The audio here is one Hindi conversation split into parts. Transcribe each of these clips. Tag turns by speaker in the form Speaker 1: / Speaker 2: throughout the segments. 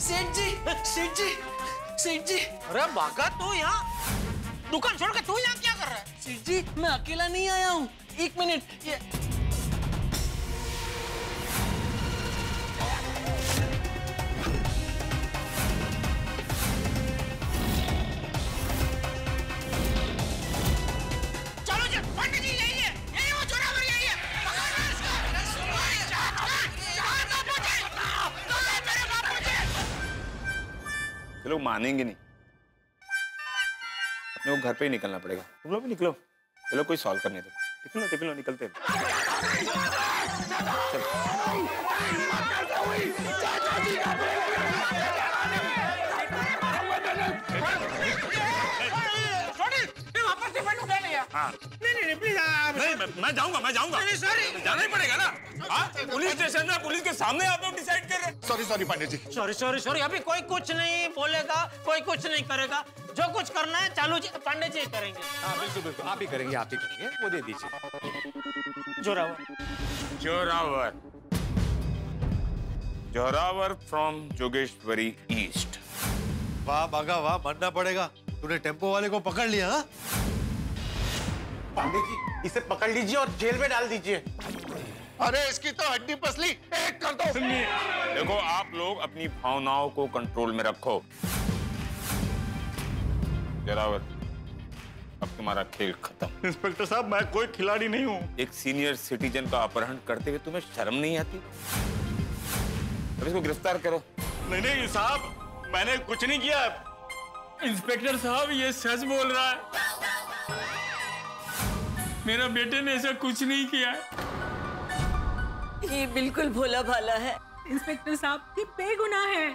Speaker 1: सेठ जी, सेठ जी, सेठ जी।
Speaker 2: अरे बाका तू यहाँ दुकान छोड़ के तू यहाँ क्या कर रहा है?
Speaker 1: सेठ जी मैं अकेला नहीं आया हूँ, एक मिनट। ये
Speaker 2: चलो जी, पंडित जी यही है, यही वो जोरावर यही है।
Speaker 3: ये लोग मानेंगे नहीं, अपने को घर पे ही निकलना पड़ेगा। तुम लोग भी निकलो, ये लोग कोई सॉल्व करने दो। निकलो निकलते हैं।
Speaker 2: हाँ। नहीं प्लीज।
Speaker 3: नहीं मैं जाऊंगा।
Speaker 2: सॉरी,
Speaker 3: जाना ही पड़ेगा ना। पुलिस स्टेशन में पुलिस के सामने आप लोग डिसाइड कर रहे हैं।
Speaker 4: सॉरी पंडित जी।
Speaker 2: सॉरी। अभी कोई कुछ नहीं बोलेगा, कोई कुछ नहीं करेगा। जो कुछ करना है चालू पंडित जी करेंगे।
Speaker 4: हाँ बिल्कुल आप ही करेंगे। वो दे दीजिए।
Speaker 3: Zorawar from Jogeshwari east.
Speaker 5: वाह बागा वाह, मानना पड़ेगा, तूने टेम्पो वाले को पकड़ लिया। हाँ?
Speaker 4: पंडित जी इसे पकड़ लीजिए और जेल में डाल दीजिए।
Speaker 6: अरे इसकी तो हड्डी पसली एक कर दो।
Speaker 3: देखो आप लोग अपनी भावनाओं को कंट्रोल में रखो। जोरावर अब तुम्हारा खेल खत्म।
Speaker 6: इंस्पेक्टर साहब मैं कोई खिलाड़ी नहीं हूँ।
Speaker 3: एक सीनियर सिटीजन का अपहरण करते हुए तुम्हें शर्म नहीं आती? अब इसको गिरफ्तार करो।
Speaker 6: नहीं साहब मैंने कुछ नहीं किया।
Speaker 7: इंस्पेक्टर साहब ये सच बोल रहा है, मेरा बेटे ने ऐसा कुछ नहीं किया है।
Speaker 8: ये बिल्कुल भोला भाला है।
Speaker 9: इंस्पेक्टर साहब ये बेगुनाह है।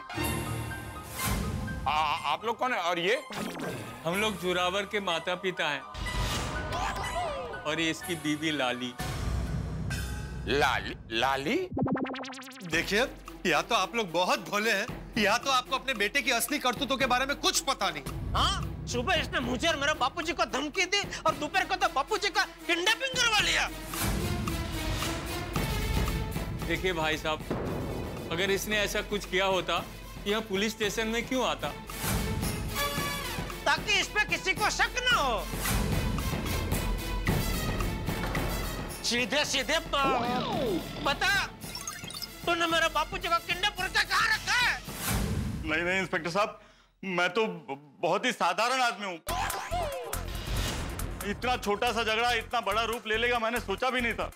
Speaker 3: आप लोग कौन है? और ये?
Speaker 7: हम लोग जोरावर के माता पिता हैं और ये इसकी बीवी लाली।
Speaker 3: लाली?
Speaker 5: देखिए या तो आप लोग बहुत भोले हैं या तो आपको अपने बेटे की असली करतूतों के बारे में कुछ पता नहीं।
Speaker 2: हाँ, सुबह इसने मुझे और मेरे बापूजी को धमकी दी और दोपहर को तो बापूजी का किडनैपिंग करवा लिया।
Speaker 7: देखिए भाई साहब, अगर इसने ऐसा कुछ किया होता यह पुलिस स्टेशन में क्यों आता?
Speaker 2: ताकि इस पे किसी को शक ना हो। सीधे बता, तूने मेरे बापूजी को किडनैप करके कहाँ रखा है?
Speaker 6: नहीं इंस्पेक्टर साहब मैं तो बहुत ही साधारण आदमी हूँ। इतना छोटा सा झगड़ा इतना बड़ा रूप ले लेगा मैंने सोचा भी नहीं था।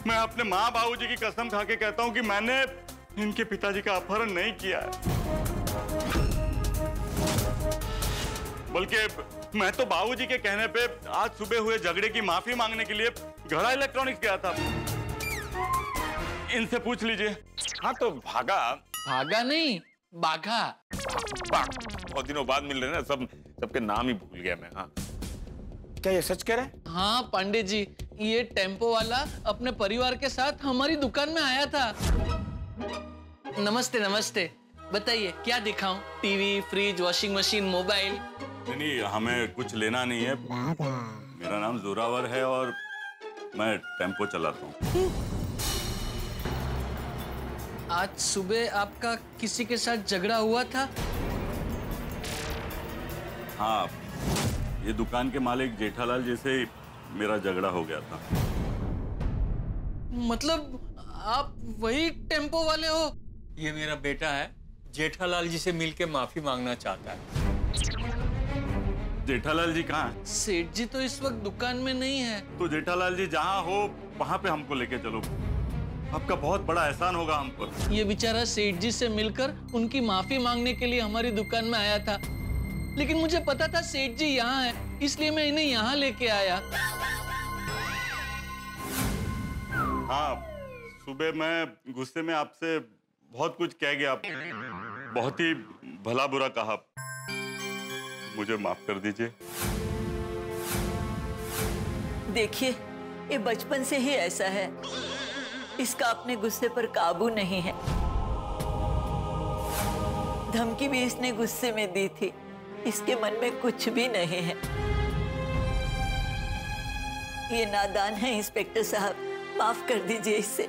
Speaker 6: मैं अपने माँ बाबूजी की कसम खा के कहता हूँ कि मैंने इनके पिताजी का अपहरण नहीं किया है, बल्कि मैं तो बाबूजी के कहने पे आज सुबह हुए झगड़े की माफी मांगने के लिए घड़ा इलेक्ट्रॉनिक्स गया था। इनसे पूछ लीजिए।
Speaker 3: हाँ तो भागा
Speaker 1: नहीं, बाघा।
Speaker 3: बहुत दिनों बाद मिल रहे हैं ना, सबके नाम ही भूल गया मैं। हाँ क्या ये सच कह रहे हैं?
Speaker 1: हाँ पंडित जी, ये टेम्पो वाला अपने परिवार के साथ हमारी दुकान में आया था। नमस्ते, बताइए क्या दिखाऊं? TV, fridge, washing machine, mobile?
Speaker 6: नहीं हमें कुछ लेना नहीं है। मेरा नाम जोरावर है और मैं टेम्पो चलाता हूँ।
Speaker 1: आज सुबह आपका किसी के साथ झगड़ा हुआ था?
Speaker 6: हाँ, ये दुकान के मालिक जेठालाल जी से मेरा झगड़ा हो गया था।
Speaker 1: मतलब आप वही टेम्पो वाले हो?
Speaker 7: ये मेरा बेटा है, जेठालाल जी से मिलके माफी मांगना चाहता है।
Speaker 6: जेठालाल जी कहाँ हैं?
Speaker 1: सेठ जी तो इस वक्त दुकान में नहीं है।
Speaker 6: तो जेठालाल जी जहाँ हो वहाँ पे हमको लेके चलो, आपका बहुत बड़ा एहसान होगा हम पर।
Speaker 1: ये बेचारा सेठ जी से मिलकर उनकी माफी मांगने के लिए हमारी दुकान में आया था, लेकिन मुझे पता था सेठ जी यहाँ है, इसलिए मैं इन्हें यहाँ लेके आया।
Speaker 6: हाँ, सुबह मैं गुस्से में आपसे बहुत कुछ कह गया, बहुत ही भला बुरा कहा, मुझे माफ कर दीजिए।
Speaker 8: देखिए ये बचपन से ही ऐसा है, इसका अपने गुस्से पर काबू नहीं है। धमकी भी इसने गुस्से में दी थी, इसके मन में कुछ भी नहीं है। ये नादान है इंस्पेक्टर साहब, माफ कर दीजिए इसे।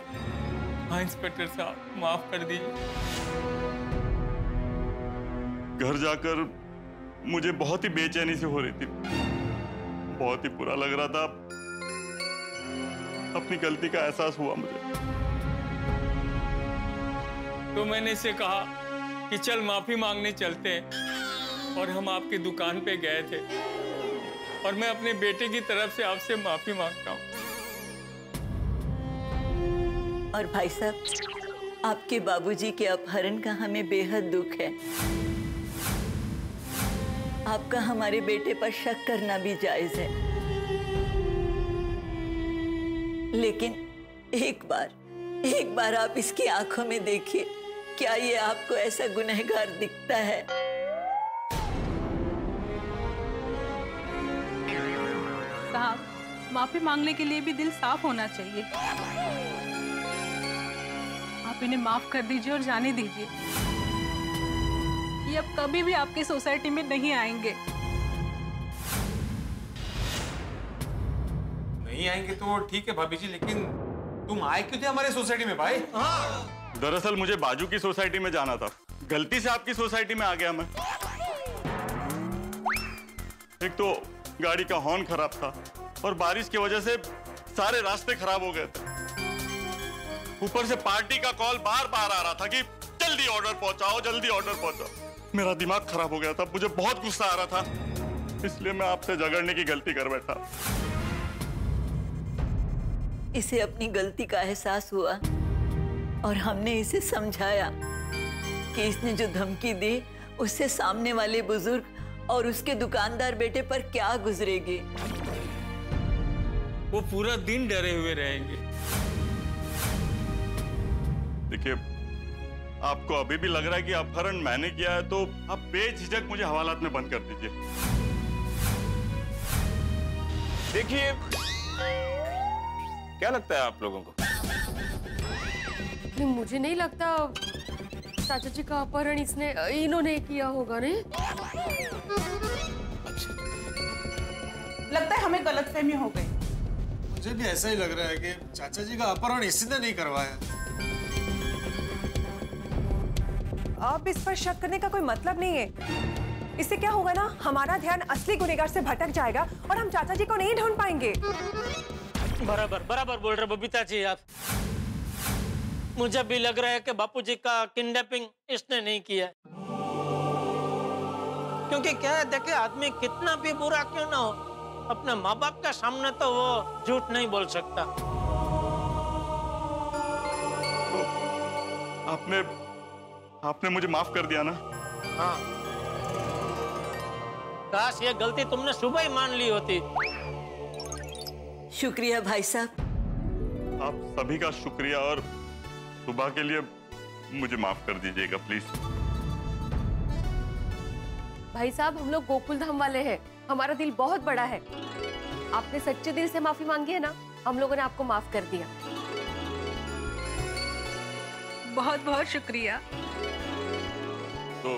Speaker 7: हाँ इंस्पेक्टर साहब, माफ कर दीजिए।
Speaker 6: घर जाकर मुझे बहुत ही बेचैनी से हो रही थी, बहुत ही बुरा लग रहा था। अपनी गलती का एहसास हुआ मुझे,
Speaker 7: तो मैंने इसे कहा कि चल माफी मांगने चलते हैं, और हम आपकी दुकान पे गए थे, और मैं अपने बेटे की तरफ से आपसे माफी मांगता हूँ।
Speaker 8: और भाई साहब, आपके बाबूजी के अपहरण का हमें बेहद दुख है। आपका हमारे बेटे पर शक करना भी जायज है, लेकिन एक बार आप इसकी आंखों में देखिए, क्या ये आपको ऐसा गुनहगार दिखता है?
Speaker 9: साहब, माफी मांगने के लिए भी दिल साफ होना चाहिए। आप इन्हें माफ कर दीजिए और जाने दीजिए। ये अब कभी भी आपकी सोसाइटी में नहीं आएंगे।
Speaker 4: नहीं आएंगे तो ठीक है भाभी जी, लेकिन तुम आए क्यों थे हमारे सोसाइटी में भाई?
Speaker 6: दरअसल मुझे बाजू की सोसाइटी में जाना था, गलती से आपकी सोसाइटी में आ गया मैं। एक तो गाड़ी का हॉर्न खराब था, और बारिश की वजह से सारे रास्ते खराब हो गए थे। ऊपर से पार्टी का कॉल बार बार आ रहा था कि जल्दी ऑर्डर पहुंचाओ, जल्दी ऑर्डर पहुंचाओ। मेरा दिमाग खराब हो गया था, मुझे बहुत गुस्सा आ रहा था, इसलिए मैं आपसे झगड़ने की गलती कर बैठा।
Speaker 8: इसे अपनी गलती का एहसास हुआ, और हमने इसे समझाया कि इसने जो धमकी दी उससे सामने वाले बुजुर्ग और उसके दुकानदार बेटे पर क्या गुजरेगी।
Speaker 7: वो पूरा दिन डरे हुए रहेंगे।
Speaker 6: देखिए, आपको अभी भी लग रहा है कि अपहरण मैंने किया है, तो आप बेझिझक मुझे हवालात में बंद कर दीजिए।
Speaker 3: देखिए, क्या लगता है आप लोगों को?
Speaker 10: नहीं, मुझे नहीं लगता चाचा जी का अपहरण इन्होंने किया होगा। ने
Speaker 9: लगता है हमें गलतफहमी हो गई।
Speaker 5: मुझे भी ऐसा ही लग रहा है कि चाचा जी का अपहरण इसी ने नहीं करवाया।
Speaker 11: अब इस पर शक करने का कोई मतलब नहीं है। इससे क्या होगा ना, हमारा ध्यान असली गुनहगार से भटक जाएगा और हम चाचा जी को नहीं ढूंढ पाएंगे।
Speaker 2: बराबर बोल रहे बबीता जी आप। मुझे भी लग रहा है कि बापूजी का किडनैपिंग इसने नहीं किया, क्योंकि क्या है, देखिए आदमी कितना भी बुरा क्यों ना हो, अपने माँ बाप के सामने तो वो झूठ नहीं बोल सकता।
Speaker 6: आपने मुझे माफ कर दिया ना?
Speaker 2: हाँ, काश ये गलती तुमने सुबह ही मान ली होती।
Speaker 8: शुक्रिया भाई साहब।
Speaker 6: आप सभी का शुक्रिया, और सुबह के लिए मुझे माफ कर दीजिएगा प्लीज।
Speaker 10: भाई साहब, हम लोग गोकुल धाम वाले हैं, हमारा दिल बहुत बड़ा है। आपने सच्चे दिल से माफी मांगी है ना, हम लोगों ने आपको माफ कर दिया।
Speaker 9: बहुत बहुत शुक्रिया।
Speaker 6: तो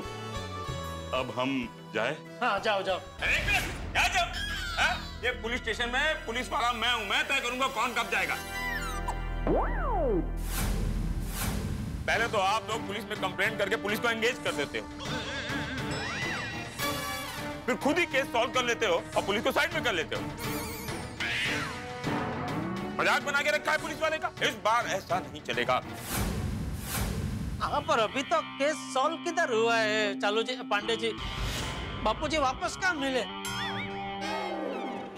Speaker 6: अब हम जाए?
Speaker 2: हाँ, जाओ।
Speaker 3: ये पुलिस स्टेशन में पुलिस वाला मैं हूं, मैं तय करूंगा कौन कब जाएगा। पहले तो आप लोग पुलिस में कंप्लेंट करके पुलिस को एंगेज कर देते हो, फिर खुद ही केस सॉल्व कर लेते हो और पुलिस को साइड में कर लेते हो। मजाक बना के रखा है पुलिस वाले का। इस बार ऐसा नहीं चलेगा।
Speaker 2: हाँ, पर अभी तो केस सॉल्व किधर हुआ है चालू जी, पांडे जी? बापूजी वापस कहाँ मिले?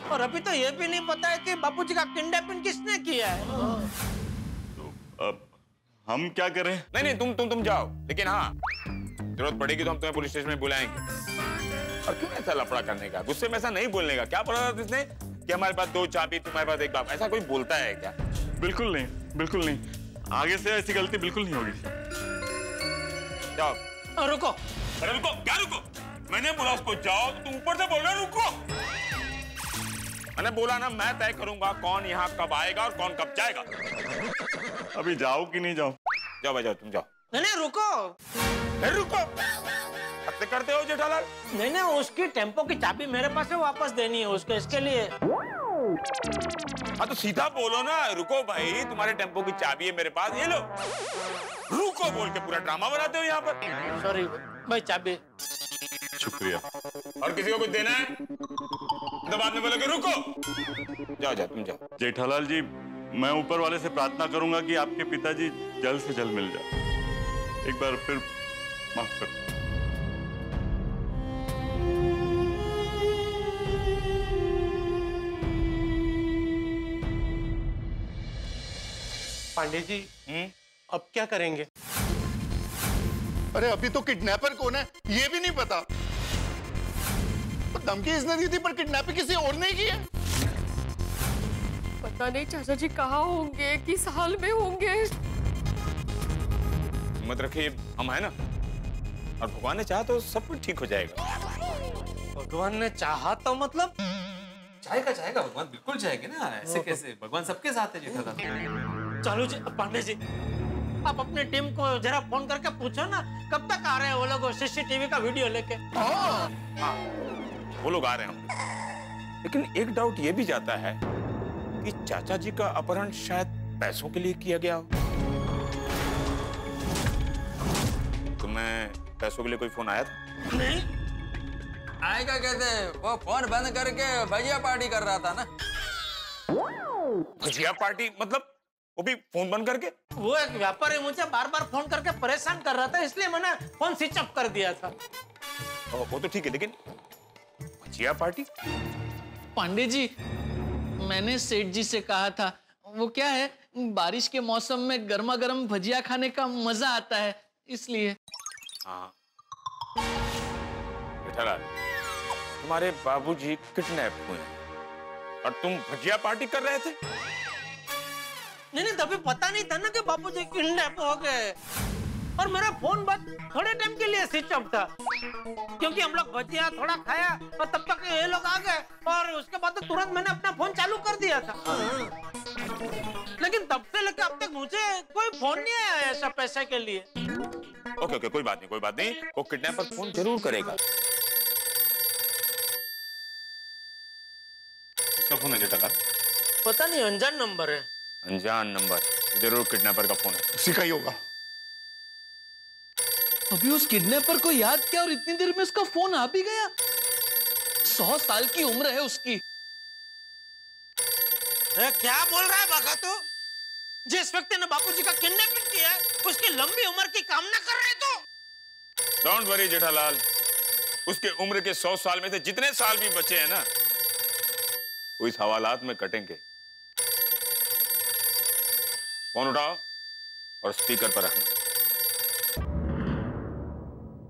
Speaker 2: और अभी तो ये भी नहीं पता है कि बापूजी का किडनैपिंग किसने किया है।
Speaker 6: तो अब हम क्या करें?
Speaker 3: नहीं, तुम जाओ, लेकिन हाँ, जरूरत पड़ेगी तो हम तुम्हें पुलिस स्टेशन में बुलाएंगे। और क्यों ऐसा लफड़ा करने का, गुस्से में ऐसा नहीं बोलने का? क्या पता था इसने कि हमारे पास 2 चाबी, तुम्हारे पास 1 बाप? ऐसा कोई बोलता है क्या?
Speaker 6: बिल्कुल नहीं। आगे से ऐसी गलती बिल्कुल नहीं होगी।
Speaker 3: जाओ।
Speaker 2: रुको।
Speaker 3: अरे रुको, क्या रुको? मैंने बोला उसको जाओ, तो तुम ऊपर से बोल रहे हो रुको। मैंने बोला ना, मैं तय करूंगा कौन यहाँ कब आएगा और कौन कब जाएगा।
Speaker 6: अभी जाओ कि नहीं जाओ?
Speaker 3: जाओ भाई, जाओ, तुम जाओ।
Speaker 2: नहीं, रुको।
Speaker 3: करते हो जेठालाल?
Speaker 2: नहीं, उसकी टेम्पो की चाबी मेरे पास है, वापस देनी है उसको, इसके लिए।
Speaker 3: हाँ तो सीधा बोलो ना, रुको भाई, तुम्हारे टेम्पो की चाबी है मेरे पास, ये लो। रुको बोल के पूरा ड्रामा बनाते हो यहाँ पर।
Speaker 2: सॉरी भाई, चाबी।
Speaker 3: शुक्रिया। और किसी को कुछ देना है तो बाद में बोलोगे रुको। जाओ जाओ, तुम जाओ।
Speaker 6: जेठालाल जी, मैं ऊपर वाले से प्रार्थना करूंगा कि आपके पिताजी जल्द से जल्द मिल जाए। एक बार फिर माफ कर।
Speaker 12: पांडे जी, अब क्या करेंगे?
Speaker 13: अरे अभी तो किडनैपर कौन है ये भी नहीं पता। धमकी इसने दी थी पर किडनैपिंग किसी और ने की है।
Speaker 10: पता नहीं चाचा जी कहाँ होंगे, किस हाल में होंगे।
Speaker 3: मत रखिए, हम है ना, और भगवान ने चाहा तो सब कुछ ठीक हो जाएगा।
Speaker 2: भगवान ने चाहा तो मतलब?
Speaker 4: जाएगा भगवान, बिल्कुल जाएंगे ना, ऐसे कैसे? भगवान सबके साथ है जेठालाल।
Speaker 2: चलो जी, पांडे जी, आप अपनी टीम को जरा फोन करके पूछो ना, कब तक आ रहे हैं वो लोग सीसीटीवी का वीडियो लेके।
Speaker 3: हाँ, वो लोग आ रहे हैं, लेकिन एक डाउट ये भी जाता है कि चाचा जी का अपहरण शायद पैसों के लिए किया गया हो। तुम्हें पैसों के लिए कोई फोन आया था?
Speaker 2: नहीं।
Speaker 1: आएगा कहते, वो फोन बंद करके भजिया पार्टी कर रहा था ना।
Speaker 3: भजिया पार्टी मतलब? वो भी फोन बंद करके?
Speaker 2: वो एक व्यापारी मुझे बार बार फोन करके परेशान कर रहा था, इसलिए मैंने फोन स्विच ऑफ कर दिया था।
Speaker 3: वो तो ठीक है, लेकिन भजिया पार्टी?
Speaker 1: पांडे जी, मैंने सेठ जी से कहा था, वो क्या है, बारिश के मौसम में गर्मा गर्म भजिया खाने का मजा आता है, इसलिए।
Speaker 3: हाँ, जेठालाल, तुम्हारे बाबूजी किडनैप हुए और तुम भजिया पार्टी कर रहे थे?
Speaker 2: नहीं, तभी पता नहीं था ना कि बापूजी किडनैप हो गए, और मेरा फोन बस थोड़े टाइम के लिए स्विच ऑफ था, क्योंकि हम लोग भजिया थोड़ा खाया और तब तक ये लोग आ गए, और उसके बाद तो तुरंत मैंने अपना फोन चालू कर दिया था। लेकिन तब से लेकर अब तक मुझे कोई फोन नहीं आया ऐसा पैसे के लिए।
Speaker 3: ओके, कोई बात नहीं, वो किडनैपर फोन जरूर करेगा। किसका फोन है जेठालाल?
Speaker 2: पता नहीं, अनजान नंबर है।
Speaker 3: अनजान नंबर, जरूर किडनैपर का फोन है।
Speaker 13: उसी का ही होगा।
Speaker 1: अभी उस किडनैपर को याद किया और इतनी देर में उसका फोन आ भी गया। 100 साल की उम्र है उसकी।
Speaker 2: क्या बोल रहा है बगा तू? जिस व्यक्ति ने बापूजी का किडनैपिंग किया है, उसकी लंबी उम्र की कामना कर रहे तो?
Speaker 3: डोंट वरी जेठालाल, उसके उम्र के 100 साल में से जितने साल भी बचे हैं ना, वो इस हवालात में कटेंगे। फोन उठाओ और स्पीकर पर रखना।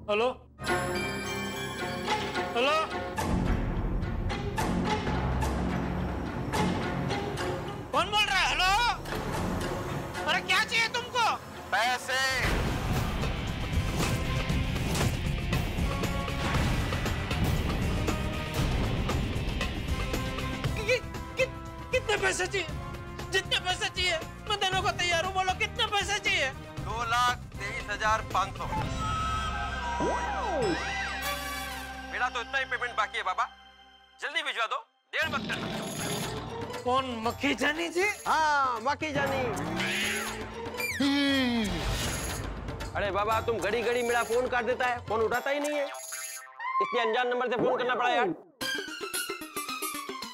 Speaker 2: हेलो, हेलो, कौन बोल रहा है? हेलो, अरे क्या चाहिए तुमको?
Speaker 13: पैसे।
Speaker 2: कितने पैसे चाहिए? जितने पैसे चाहिए मैं देने को तैयार हूँ। बोलो कितने पैसे चाहिए?
Speaker 12: 2,23,500। मेरा तो इतना ही पेमेंट बाकी है बाबा, जल्दी भिजवा दो, देर मत करना।
Speaker 2: कौन, मक्खी जानी जी?
Speaker 12: हाँ, मक्खी जानी। अरे बाबा, तुम घड़ी घड़ी मेरा फोन काट देता है, फोन उठाता ही नहीं है, इसलिए अनजान नंबर से फोन करना पड़ा यार।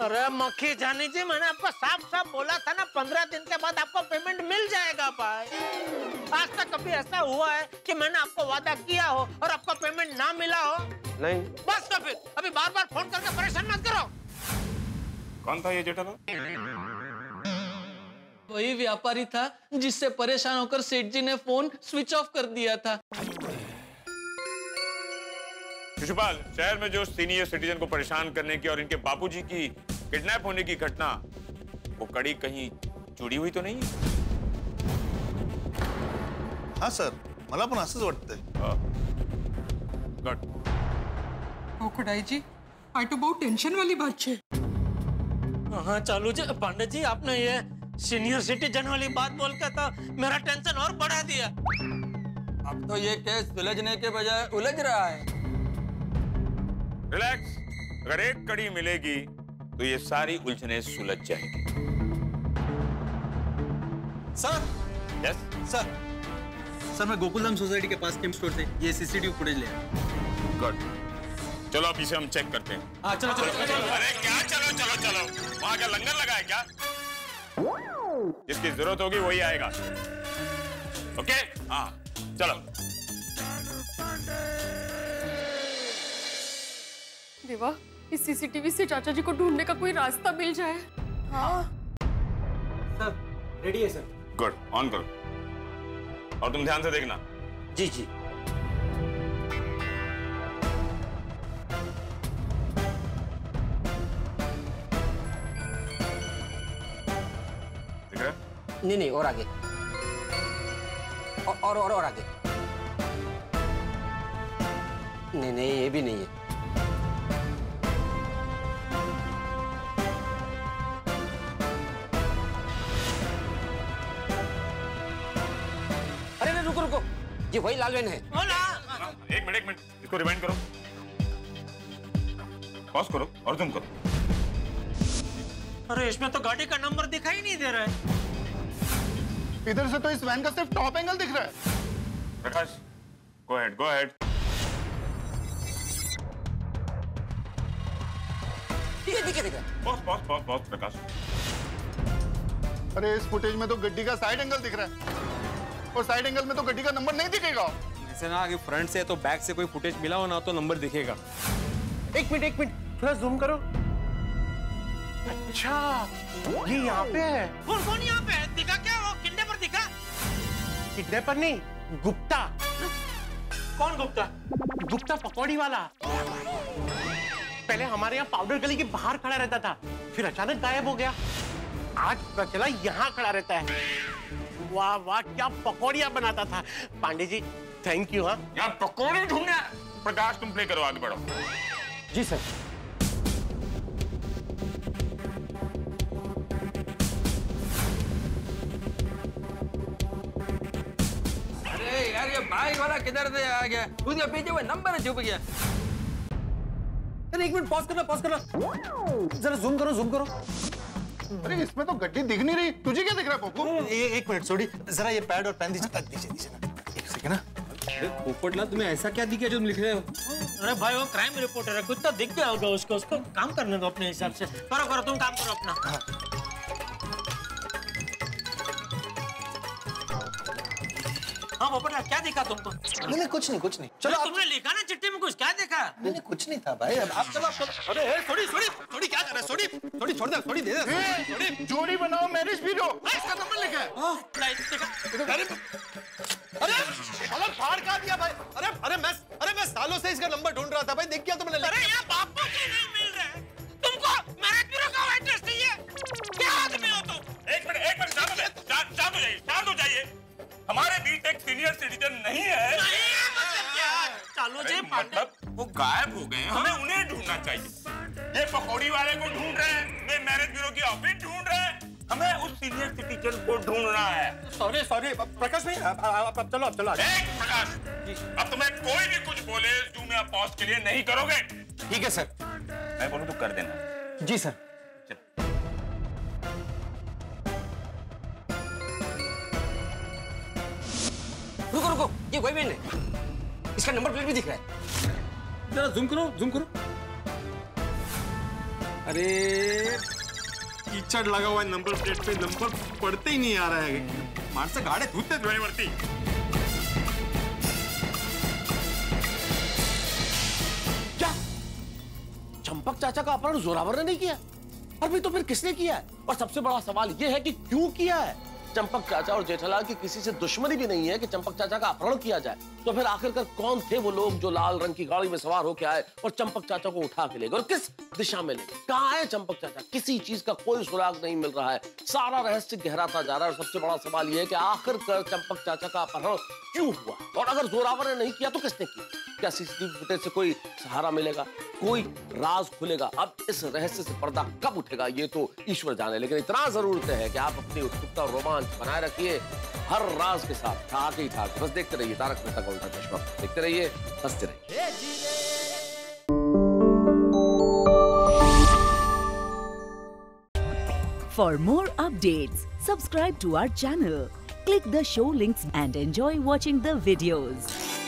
Speaker 2: अरे मक्खी जानी जी, मैंने आपको साफ साफ बोला था ना, 15 दिन के बाद आपको पेमेंट मिल जाएगा भाई। आज तक कभी ऐसा हुआ है कि मैंने आपको वादा किया हो और आपको पेमेंट ना मिला हो?
Speaker 12: नहीं।
Speaker 2: बस तो फिर अभी बार बार फोन करके परेशान मत करो।
Speaker 3: कौन था ये जेठालाल?
Speaker 1: वही व्यापारी था जिससे परेशान होकर सेठ जी ने फोन स्विच ऑफ कर दिया था।
Speaker 3: शिशुपाल, शहर में जो सीनियर सिटीजन को परेशान करने की और इनके बापूजी की किडनैप होने की घटना, वो कड़ी कहीं जुड़ी हुई तो नहीं है?
Speaker 13: हाँ सर, मला पण असंच वाटतंय।
Speaker 3: गुड।
Speaker 9: खोखडाईजी, आ तो बहुत टेंशन वाली बात है।
Speaker 2: हाँ चालू जी, पांडे जी, आपने ये सीनियर सिटीजन वाली बात बोल के तो मेरा टेंशन और बढ़ा दिया।
Speaker 1: अब तो ये केस सुलझने के बजाय उलझ रहा है।
Speaker 3: रिलैक्स, अगर एक कड़ी मिलेगी तो तो ये सारी उलझने सुलझ जाएंगी।
Speaker 5: सर।
Speaker 3: Yes
Speaker 5: sir. सर मैं गोकुलधाम सोसाइटी के पास केम स्टोर से ये सीसीटीवी फुटेज ले आया।
Speaker 3: गुड। चलो अब इसे हम चेक करते हैं।
Speaker 5: हाँ चलो चलो, चलो, चलो।
Speaker 3: अरे क्या चलो चलो चलो, वहां क्या लंगर लगा है क्या? जिसकी जरूरत होगी वही आएगा। ओके? हाँ चलो।
Speaker 10: देवा, इस सीसीटीवी से चाचा जी को ढूंढने का कोई रास्ता मिल जाए। हाँ
Speaker 2: सर रेडी है सर।
Speaker 3: गुड, ऑन करो और तुम ध्यान से देखना।
Speaker 2: जी जी।
Speaker 3: दिख रहा?
Speaker 2: नहीं और आगे और आगे। नहीं ये भी नहीं है। अरे रुको ये वही लाल वैन है।
Speaker 3: एक मिनट इसको रिवाइंड करो, पॉज करो और जूम करो।
Speaker 2: अरे इसमें तो गाड़ी का नंबर दिखाई नहीं दे रहा है।
Speaker 13: इधर से तो इस वैन का सिर्फ टॉप एंगल दिख रहा है।
Speaker 3: प्रकाश गो अहेड।
Speaker 2: दिखे
Speaker 3: पॉज प्रकाश।
Speaker 13: अरे इस फुटेज में तो गड्डी का साइड एंगल दिख रहा है और साइड एंगल में तो गड्डी का नंबर नहीं दिखेगा।
Speaker 4: ऐसे ना आगे फ्रंट से तो बैक से कोई फुटेज मिला हो ना तो नंबर दिखेगा।
Speaker 2: एक मिनट थोड़ा जूम करो।
Speaker 13: अच्छा ये यहाँ पे है।
Speaker 2: कौन यहाँ पे है? दिखा क्या? वो किडनैपर दिखा? किडनैपर नहीं, गुप्ता। कौन गुप्ता? गुप्ता पकौड़ी वाला। पहले हमारे यहाँ पाउडर गली के बाहर खड़ा रहता था, फिर अचानक गायब हो गया। आज पता चला यहाँ खड़ा रहता है। वाह क्या पकौड़ियाँ बनाता था। Pandey ji thank you. हाँ
Speaker 3: यहाँ पकौड़े ढूंढना। प्रकाश तुम प्ले करो, आगे बढ़ो।
Speaker 2: जी सर।
Speaker 12: अरे यार ये बाइक वाला किधर से आ गया? उसके पीछे वो नंबर छुप गया।
Speaker 2: अरे एक मिनट पॉज करना। जरा जूम करो।
Speaker 13: अरे इसमें तो गड्डी दिख नहीं रही, तुझे क्या दिख रहा है पप्पू?
Speaker 5: एक मिनट सॉरी, जरा ये पैड और पेन दीजिए ना। एक सेकंड ना।
Speaker 4: पोपटलाल तुम्हें ऐसा क्या दिख गया जो तुम लिख रहे हो?
Speaker 2: अरे भाई वो क्राइम रिपोर्टर है, कुछ तो दिख गया होगा उसको काम करने दो अपने हिसाब से। करो तुम काम करो अपना। हाँ पोपटलाल क्या दिखा तुमको?
Speaker 5: नहीं कुछ नहीं।
Speaker 2: चलो तुमने लिखा ना चिट्ठी में, कुछ क्या देखा?
Speaker 5: नहीं कुछ नहीं था भाई। अब आप चलो। अरे थोड़ी क्या कर रहा है? थोड़ी छोड़ दे दे दे।
Speaker 13: जोड़ी बनाओ मैरिज ब्यूरो, इसका नंबर लिखा है।
Speaker 5: अरे फाड़ का दिया भाई। अरे मैं सालों से इसका नंबर ढूंढ रहा था भाई, देख क्या तुमने?
Speaker 2: अरे यार बापू जी नहीं मिल रहे। तुमको मैरिज ब्यूरो का एड्रेस चाहिए? क्या आदमी हो तुम?
Speaker 3: एक मिनट शांत हो जाइए। हमारे बीच एक सीनियर सिटीजन नहीं है।
Speaker 2: चालू जी
Speaker 3: मतलब वो गायब हो गए हैं, हमें उन्हें ढूंढना चाहिए। ये पकौड़ी वाले को ढूंढ रहे हैं, ये मैरिज ब्यूरो की ऑफिस ढूंढ रहे हैं, हमें उस सीनियर सिटीजन को ढूंढना है।
Speaker 5: सॉरी प्रकाश भाई, अब चलो।
Speaker 3: प्रकाश अब तुम्हें कोई भी कुछ बोले जूम या पॉज के लिए नहीं करोगे?
Speaker 5: ठीक है सर।
Speaker 3: मैं बोलूं तो कर देना।
Speaker 5: जी सर।
Speaker 2: रुको ये वही वैन है, इसका नंबर प्लेट भी दिख रहा है।
Speaker 4: जरा जूम करो। अरे कीचड़ लगा हुआ है नंबर प्लेट पे, नंबर पढ़ते ही नहीं आ रहा है। माणसं गाड्या धुते ड्रायव्हरती।
Speaker 2: क्या चंपक चाचा का अपहरण जोरावर ने नहीं किया? और भी तो फिर किसने किया है? और सबसे बड़ा सवाल यह है कि क्यों किया है? चंपक चाचा और जेठालाल की किसी से दुश्मनी भी नहीं है कि चंपक चाचा का अपहरण किया जाए। तो फिर आखिरकार कौन थे वो लोग जो लाल रंग की गाड़ी में सवार होकर आए और चंपक चाचा को उठा के ले गए, और किस दिशा में ले गए? कहाँ है चंपक चाचा? किसी चीज का कोई सुराग नहीं मिल रहा है। सारा रहस्य गहराता जा रहा है और सबसे बड़ा सवाल यह है कि आखिरकार चंपक चाचा का अपहरण क्यों हुआ, और अगर जोरावर ने नहीं किया तो किसने किया? क्या सीसीटीवी फुटेज से कोई सहारा मिलेगा, कोई राज खुलेगा? अब इस रहस्य से पर्दा कब उठेगा ये तो ईश्वर जाने, लेकिन इतना जरूर तय है कि आप अपनी उत्सुकता और रोमांच बनाए रखिए हर राज के साथ। ठाके ही ठाके बस देखते रहिए तारक मेहता का उल्टा चश्मा, देखते रहिए, हंसते रहिए।
Speaker 14: For more updates, subscribe to our channel, click the show links and enjoy watching the videos.